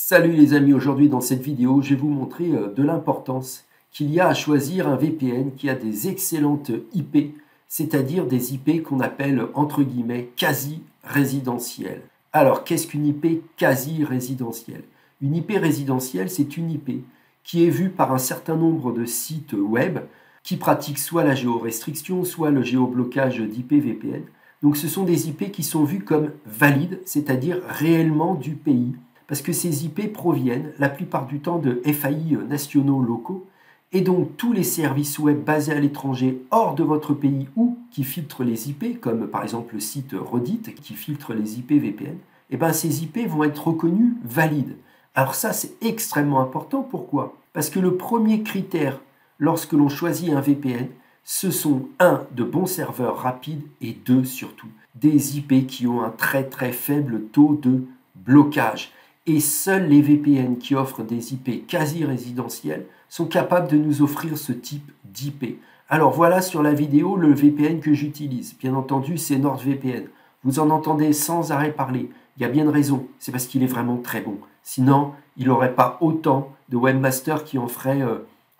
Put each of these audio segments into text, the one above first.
Salut les amis, aujourd'hui dans cette vidéo, je vais vous montrer de l'importance qu'il y a à choisir un VPN qui a des excellentes IP, c'est-à-dire des IP qu'on appelle entre guillemets quasi résidentielles. Alors qu'est-ce qu'une IP quasi résidentielle? Une IP résidentielle, c'est une IP qui est vue par un certain nombre de sites web qui pratiquent soit la géorestriction, soit le géoblocage d'IP VPN. Donc ce sont des IP qui sont vues comme valides, c'est-à-dire réellement du pays, parce que ces IP proviennent la plupart du temps de FAI nationaux locaux, et donc tous les services web basés à l'étranger hors de votre pays ou qui filtrent les IP, comme par exemple le site Reddit qui filtre les IP VPN, et bien ces IP vont être reconnus valides. Alors ça c'est extrêmement important, pourquoi? Parce que le premier critère lorsque l'on choisit un VPN, ce sont 1. De bons serveurs rapides et 2. Surtout des IP qui ont un très faible taux de blocage. Et seuls les VPN qui offrent des IP quasi résidentielles sont capables de nous offrir ce type d'IP. Alors voilà sur la vidéo le VPN que j'utilise. Bien entendu, c'est NordVPN. Vous en entendez sans arrêt parler. Il y a bien une raison, c'est parce qu'il est vraiment très bon. Sinon, il n'aurait pas autant de webmasters qui en feraient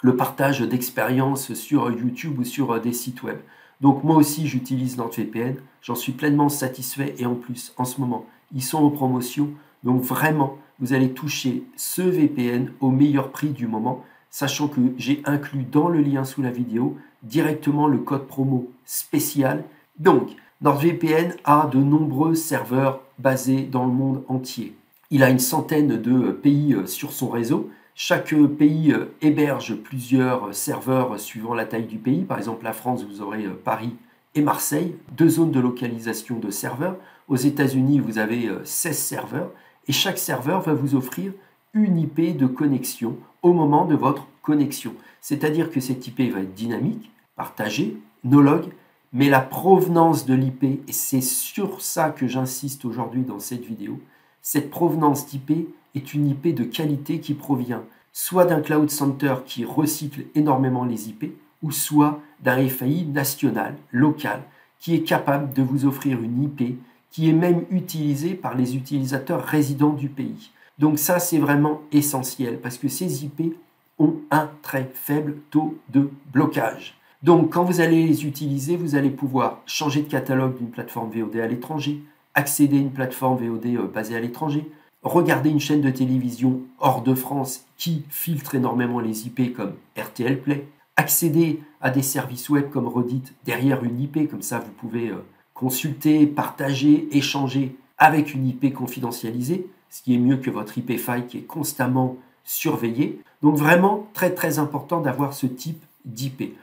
le partage d'expériences sur YouTube ou sur des sites web. Donc moi aussi, j'utilise NordVPN. J'en suis pleinement satisfait et en plus, en ce moment, ils sont en promotion. Donc vraiment, vous allez toucher ce VPN au meilleur prix du moment, sachant que j'ai inclus dans le lien sous la vidéo directement le code promo spécial. Donc, NordVPN a de nombreux serveurs basés dans le monde entier. Il a une centaine de pays sur son réseau. Chaque pays héberge plusieurs serveurs suivant la taille du pays. Par exemple, la France, vous aurez Paris et Marseille, 2 zones de localisation de serveurs. Aux États-Unis, vous avez 16 serveurs. Et chaque serveur va vous offrir une IP de connexion au moment de votre connexion. C'est-à-dire que cette IP va être dynamique, partagée, no log, mais la provenance de l'IP, et c'est sur ça que j'insiste aujourd'hui dans cette vidéo, cette provenance d'IP est une IP de qualité qui provient soit d'un cloud center qui recycle énormément les IP, ou soit d'un FAI national, local, qui est capable de vous offrir une IP qui est même utilisé par les utilisateurs résidents du pays. Donc ça, c'est vraiment essentiel parce que ces IP ont un très faible taux de blocage. Donc quand vous allez les utiliser, vous allez pouvoir changer de catalogue d'une plateforme VOD à l'étranger, accéder à une plateforme VOD basée à l'étranger, regarder une chaîne de télévision hors de France qui filtre énormément les IP comme RTL Play, accéder à des services web comme Reddit derrière une IP, comme ça vous pouvez consulter, partager, échanger avec une IP confidentialisée, ce qui est mieux que votre IP file qui est constamment surveillée. Donc vraiment très important d'avoir ce type d'IP.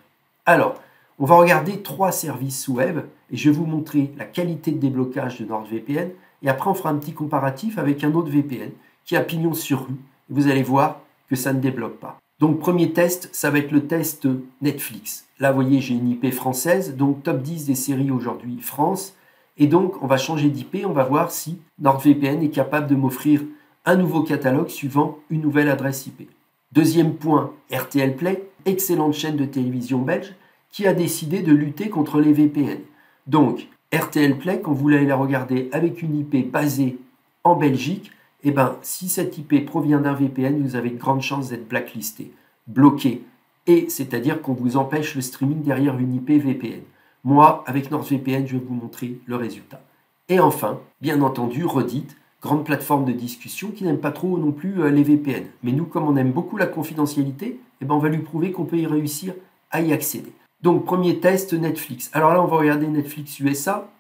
Alors, on va regarder 3 services web et je vais vous montrer la qualité de déblocage de NordVPN et après on fera un petit comparatif avec un autre VPN qui a pignon sur rue et vous allez voir que ça ne débloque pas. Donc premier test, ça va être le test Netflix. Là, vous voyez, j'ai une IP française, donc top 10 des séries aujourd'hui France. Et donc, on va changer d'IP, on va voir si NordVPN est capable de m'offrir un nouveau catalogue suivant une nouvelle adresse IP. Deuxième point, RTL Play, excellente chaîne de télévision belge, qui a décidé de lutter contre les VPN. Donc, RTL Play, quand vous allez la regarder avec une IP basée en Belgique, eh ben, si cette IP provient d'un VPN, vous avez de grandes chances d'être blacklisté, bloqué. Et c'est-à-dire qu'on vous empêche le streaming derrière une IP VPN. Moi, avec NordVPN, je vais vous montrer le résultat. Et enfin, bien entendu, Reddit, grande plateforme de discussion qui n'aime pas trop non plus les VPN. Mais nous, comme on aime beaucoup la confidentialité, eh ben, on va lui prouver qu'on peut y réussir à y accéder. Donc, premier test, Netflix. Alors là, on va regarder Netflix USA.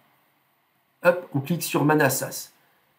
Hop, on clique sur Manassas.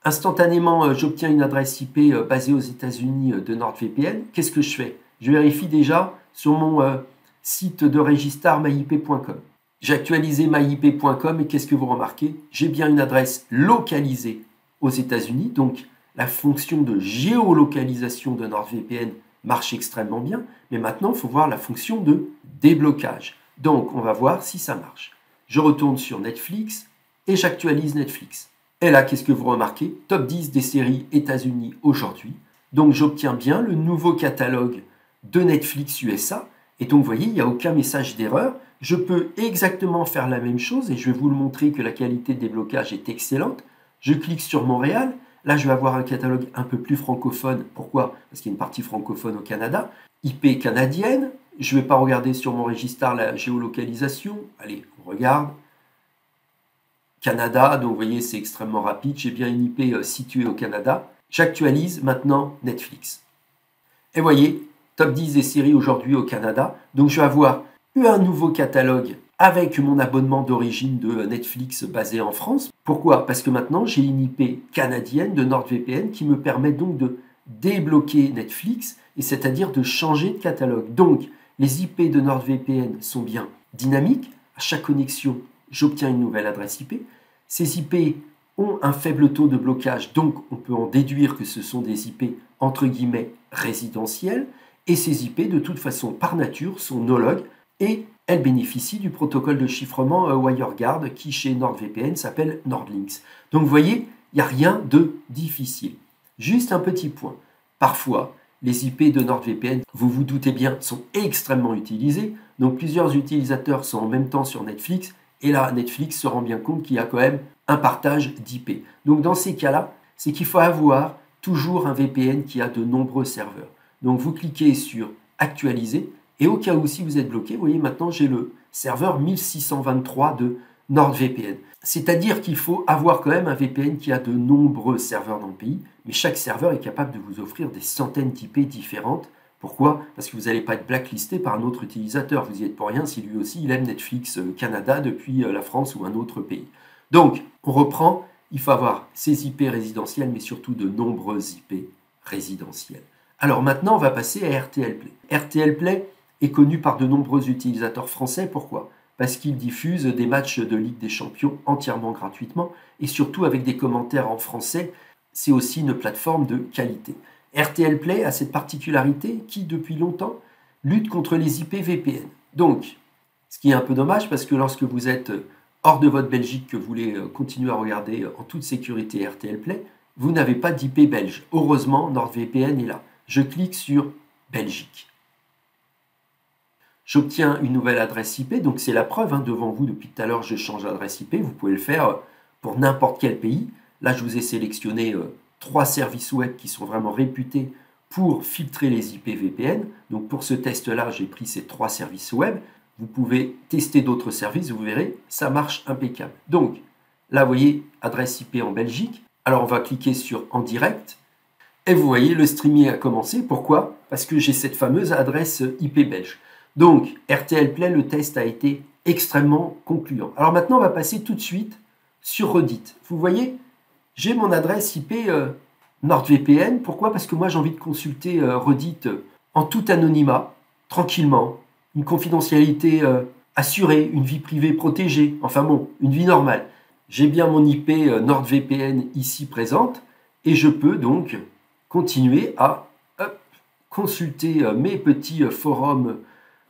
Instantanément, j'obtiens une adresse IP basée aux États-Unis de NordVPN. Qu'est-ce que je fais? Je vérifie déjà sur mon site de Registar myip.com. J'ai actualisé myip.com et qu'est-ce que vous remarquez? J'ai bien une adresse localisée aux États-Unis, donc la fonction de géolocalisation de NordVPN marche extrêmement bien, mais maintenant il faut voir la fonction de déblocage. Donc on va voir si ça marche. Je retourne sur Netflix et j'actualise Netflix. Et là, qu'est-ce que vous remarquez? Top 10 des séries États-Unis aujourd'hui. Donc j'obtiens bien le nouveau catalogue de Netflix USA. Et donc vous voyez, il n'y a aucun message d'erreur. Je peux exactement faire la même chose et je vais vous le montrer que la qualité de déblocage est excellente. Je clique sur Montréal. Là, je vais avoir un catalogue un peu plus francophone. Pourquoi? Parce qu'il y a une partie francophone au Canada. IP canadienne. Je ne vais pas regarder sur mon registre la géolocalisation. Allez, on regarde. Canada, donc vous voyez, c'est extrêmement rapide. J'ai bien une IP située au Canada. J'actualise maintenant Netflix. Et vous voyez, top 10 des séries aujourd'hui au Canada. Donc je vais avoir un nouveau catalogue avec mon abonnement d'origine de Netflix basé en France. Pourquoi? Parce que maintenant j'ai une IP canadienne de NordVPN qui me permet donc de débloquer Netflix, et c'est-à-dire de changer de catalogue. Donc les IP de NordVPN sont bien dynamiques. À chaque connexion, j'obtiens une nouvelle adresse IP. Ces IP ont un faible taux de blocage, donc on peut en déduire que ce sont des IP entre guillemets résidentielles, et ces IP de toute façon par nature sont no-log et elles bénéficient du protocole de chiffrement WireGuard qui chez NordVPN s'appelle NordLynx. Donc vous voyez, il n'y a rien de difficile. Juste un petit point, parfois les IP de NordVPN, vous vous doutez bien, sont extrêmement utilisés, donc plusieurs utilisateurs sont en même temps sur Netflix, et là Netflix se rend bien compte qu'il y a quand même un partage d'IP. Donc dans ces cas-là, c'est qu'il faut avoir toujours un VPN qui a de nombreux serveurs. Donc vous cliquez sur actualiser, et au cas où si vous êtes bloqué, vous voyez maintenant j'ai le serveur 1623 de NordVPN. C'est-à-dire qu'il faut avoir quand même un VPN qui a de nombreux serveurs dans le pays, mais chaque serveur est capable de vous offrir des centaines d'IP différentes. Pourquoi? Parce que vous n'allez pas être blacklisté par un autre utilisateur. Vous n'y êtes pour rien si lui aussi il aime Netflix Canada depuis la France ou un autre pays. Donc, on reprend, il faut avoir ces IP résidentielles, mais surtout de nombreuses IP résidentielles. Alors maintenant, on va passer à RTL Play. RTL Play est connu par de nombreux utilisateurs français. Pourquoi? Parce qu'il diffuse des matchs de Ligue des Champions entièrement gratuitement et surtout avec des commentaires en français. C'est aussi une plateforme de qualité. RTL Play a cette particularité qui, depuis longtemps, lutte contre les IP VPN. Donc, ce qui est un peu dommage parce que lorsque vous êtes hors de votre Belgique, que vous voulez continuer à regarder en toute sécurité RTL Play, vous n'avez pas d'IP belge. Heureusement, NordVPN est là. Je clique sur Belgique. J'obtiens une nouvelle adresse IP, donc c'est la preuve, devant vous, depuis tout à l'heure, je change d'adresse IP. Vous pouvez le faire pour n'importe quel pays. Là, je vous ai sélectionné 3 services web qui sont vraiment réputés pour filtrer les IP VPN. Donc pour ce test-là, j'ai pris ces 3 services web. Vous pouvez tester d'autres services, vous verrez, ça marche impeccable. Donc là, vous voyez, adresse IP en Belgique. Alors on va cliquer sur en direct. Et vous voyez, le streaming a commencé. Pourquoi? Parce que j'ai cette fameuse adresse IP belge. Donc, RTL Play, le test a été extrêmement concluant. Alors maintenant, on va passer tout de suite sur Reddit. Vous voyez, j'ai mon adresse IP NordVPN. Pourquoi? Parce que moi, j'ai envie de consulter Reddit en tout anonymat, tranquillement, une confidentialité assurée, une vie privée protégée, enfin bon, une vie normale. J'ai bien mon IP NordVPN ici présente et je peux donc continuer à consulter mes petits forums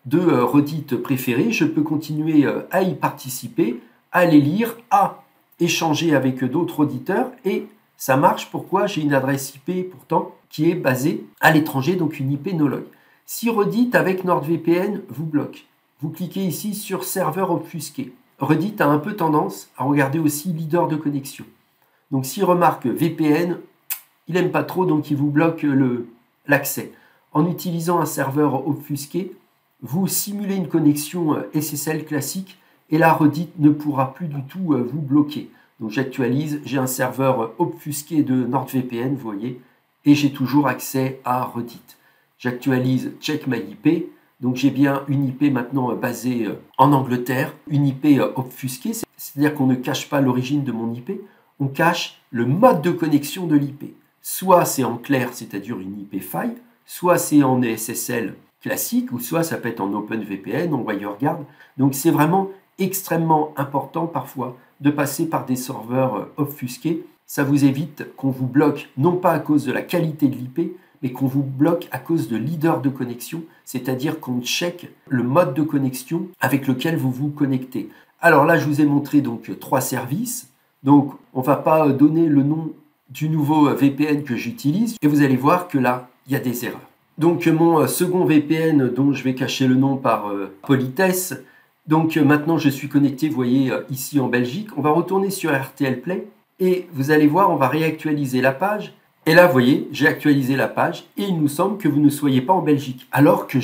de Reddit préférés. Je peux continuer à y participer, à les lire, à échanger avec d'autres auditeurs et ça marche. Pourquoi? J'ai une adresse IP pourtant qui est basée à l'étranger, donc une IP no-log. Si Reddit avec NordVPN vous bloque, vous cliquez ici sur serveur obfusqué. Reddit a un peu tendance à regarder aussi leader de connexion. Donc s'il remarque VPN, il n'aime pas trop, donc il vous bloque l'accès. En utilisant un serveur obfusqué, vous simulez une connexion SSL classique et là Reddit ne pourra plus du tout vous bloquer. Donc j'actualise, j'ai un serveur obfusqué de NordVPN, vous voyez, et j'ai toujours accès à Reddit. J'actualise check my IP, donc j'ai bien une IP maintenant basée en Angleterre, une IP obfusquée, c'est-à-dire qu'on ne cache pas l'origine de mon IP, on cache le mode de connexion de l'IP. Soit c'est en clair, c'est-à-dire une IP faille, soit c'est en SSL classique, ou soit ça peut être en OpenVPN, en WireGuard. Donc c'est vraiment extrêmement important parfois de passer par des serveurs obfusqués. Ça vous évite qu'on vous bloque, non pas à cause de la qualité de l'IP, mais qu'on vous bloque à cause de leader de connexion, c'est-à-dire qu'on check le mode de connexion avec lequel vous vous connectez. Alors là, je vous ai montré donc 3 services. Donc on ne va pas donner le nom du nouveau VPN que j'utilise, et vous allez voir que là, il y a des erreurs. Donc mon second VPN, dont je vais cacher le nom par politesse, donc maintenant je suis connecté, vous voyez, ici en Belgique. On va retourner sur RTL Play. Et vous allez voir, on va réactualiser la page. Et là, vous voyez, j'ai actualisé la page et il nous semble que vous ne soyez pas en Belgique. Alors que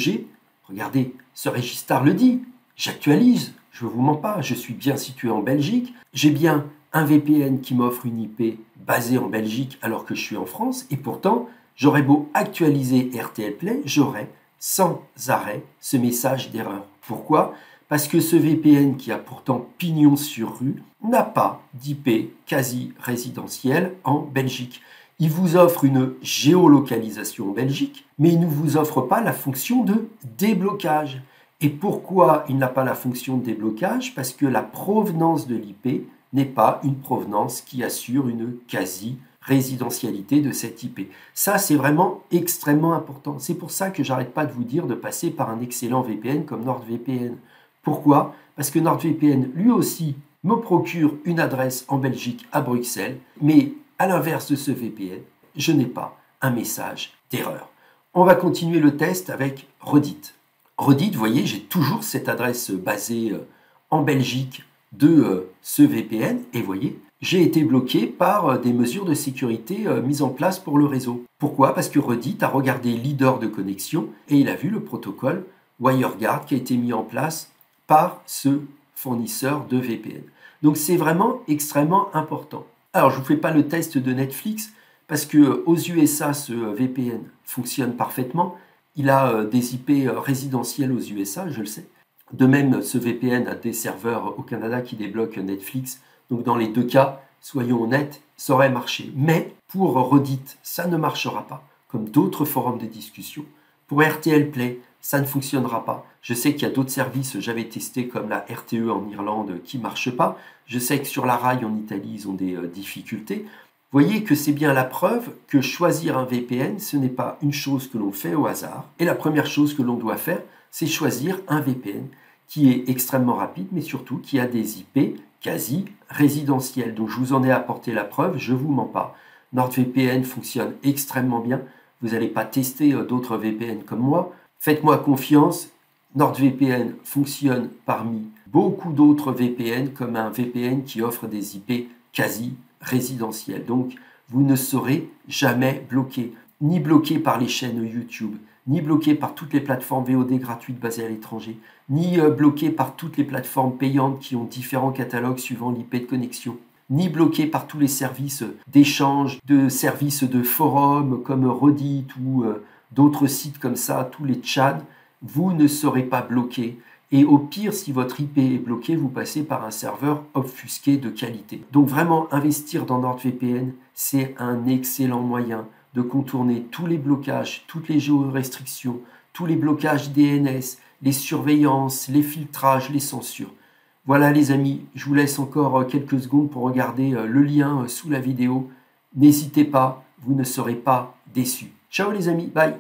regardez, ce Régistar le dit, j'actualise, je ne vous mens pas, je suis bien situé en Belgique. J'ai bien un VPN qui m'offre une IP basée en Belgique alors que je suis en France. Et pourtant, j'aurais beau actualiser RTL Play, j'aurais sans arrêt ce message d'erreur. Pourquoi ? Parce que ce VPN qui a pourtant pignon sur rue n'a pas d'IP quasi résidentielle en Belgique. Il vous offre une géolocalisation en Belgique, mais il ne vous offre pas la fonction de déblocage. Et pourquoi il n'a pas la fonction de déblocage? Parce que la provenance de l'IP n'est pas une provenance qui assure une quasi-résidentialité de cette IP. Ça, c'est vraiment extrêmement important. C'est pour ça que j'arrête pas de vous dire de passer par un excellent VPN comme NordVPN. Pourquoi? Parce que NordVPN, lui aussi, me procure une adresse en Belgique, à Bruxelles, mais à l'inverse de ce VPN, je n'ai pas un message d'erreur. On va continuer le test avec Reddit. Reddit, vous voyez, j'ai toujours cette adresse basée en Belgique de ce VPN, et vous voyez, j'ai été bloqué par des mesures de sécurité mises en place pour le réseau. Pourquoi? Parce que Reddit a regardé leader de connexion et il a vu le protocole WireGuard qui a été mis en place par ce fournisseur de VPN. Donc c'est vraiment extrêmement important. Alors je ne vous fais pas le test de Netflix parce qu'aux USA ce VPN fonctionne parfaitement. Il a des IP résidentiels aux USA, je le sais. De même, ce VPN a des serveurs au Canada qui débloquent Netflix. Donc dans les deux cas, soyons honnêtes, ça aurait marché. Mais pour Reddit, ça ne marchera pas, comme d'autres forums de discussion. Pour RTL Play, ça ne fonctionnera pas. Je sais qu'il y a d'autres services, j'avais testé comme la RTE en Irlande qui ne marche pas. Je sais que sur la Rai en Italie, ils ont des difficultés. Vous voyez que c'est bien la preuve que choisir un VPN, ce n'est pas une chose que l'on fait au hasard. Et la première chose que l'on doit faire, c'est choisir un VPN qui est extrêmement rapide, mais surtout qui a des IP quasi résidentiels. Donc je vous en ai apporté la preuve, je ne vous mens pas. NordVPN fonctionne extrêmement bien. Vous n'allez pas tester d'autres VPN comme moi. Faites-moi confiance, NordVPN fonctionne parmi beaucoup d'autres VPN comme un VPN qui offre des IP quasi résidentiels. Donc, vous ne serez jamais bloqué, ni bloqué par les chaînes YouTube, ni bloqué par toutes les plateformes VOD gratuites basées à l'étranger, ni bloqué par toutes les plateformes payantes qui ont différents catalogues suivant l'IP de connexion, ni bloqué par tous les services d'échange, de services de forums comme Reddit ou d'autres sites comme ça, tous les chats. Vous ne serez pas bloqué. Et au pire, si votre IP est bloqué, vous passez par un serveur obfusqué de qualité. Donc vraiment, investir dans NordVPN, c'est un excellent moyen de contourner tous les blocages, toutes les géorestrictions, tous les blocages DNS, les surveillances, les filtrages, les censures. Voilà les amis, je vous laisse encore quelques secondes pour regarder le lien sous la vidéo. N'hésitez pas, vous ne serez pas déçus. Ciao les amis, bye!